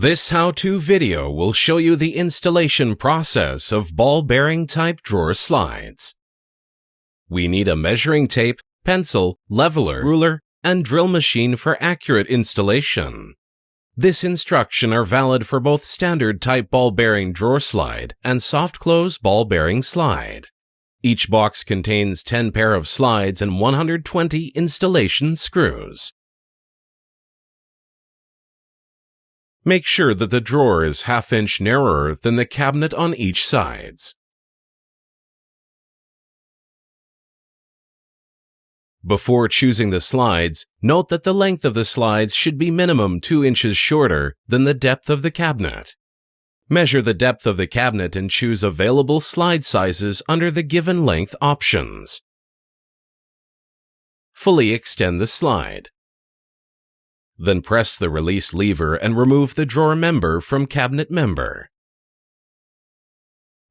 This how-to video will show you the installation process of ball bearing type drawer slides. We need a measuring tape, pencil, leveler, ruler, and drill machine for accurate installation. This instruction are valid for both standard type ball bearing drawer slide and soft close ball bearing slide. Each box contains 10 pair of slides and 120 installation screws. Make sure that the drawer is ½ inch narrower than the cabinet on each sides. Before choosing the slides, note that the length of the slides should be minimum 2 inches shorter than the depth of the cabinet. Measure the depth of the cabinet and choose available slide sizes under the given length options. Fully extend the slide. Then press the release lever and remove the drawer member from cabinet member.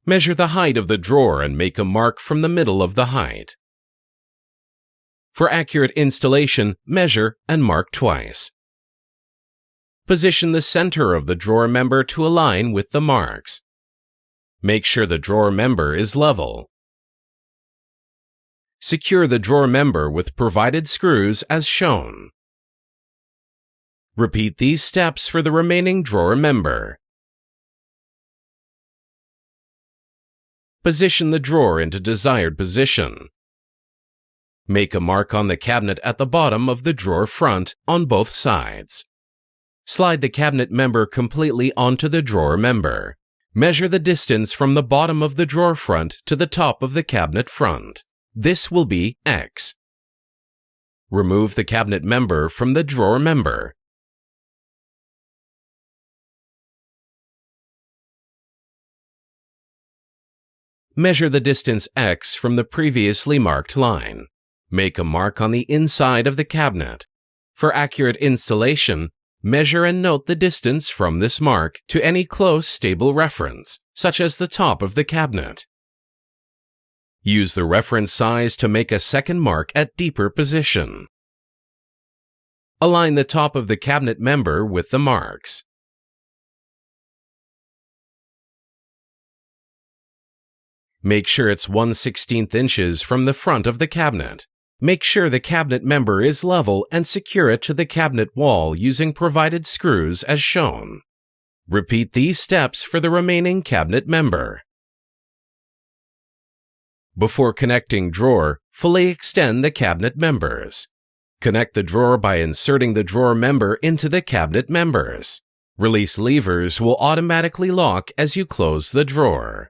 Measure the height of the drawer and make a mark from the middle of the height. For accurate installation, measure and mark twice. Position the center of the drawer member to align with the marks. Make sure the drawer member is level. Secure the drawer member with provided screws as shown. Repeat these steps for the remaining drawer member. Position the drawer into desired position. Make a mark on the cabinet at the bottom of the drawer front on both sides. Slide the cabinet member completely onto the drawer member. Measure the distance from the bottom of the drawer front to the top of the cabinet front. This will be X. Remove the cabinet member from the drawer member. Measure the distance X from the previously marked line. Make a mark on the inside of the cabinet. For accurate installation, measure and note the distance from this mark to any close stable reference, such as the top of the cabinet. Use the reference size to make a second mark at deeper position. Align the top of the cabinet member with the marks. Make sure it's 1/16 inches from the front of the cabinet. Make sure the cabinet member is level and secure it to the cabinet wall using provided screws as shown. Repeat these steps for the remaining cabinet member. Before connecting drawer, fully extend the cabinet members. Connect the drawer by inserting the drawer member into the cabinet members. Release levers will automatically lock as you close the drawer.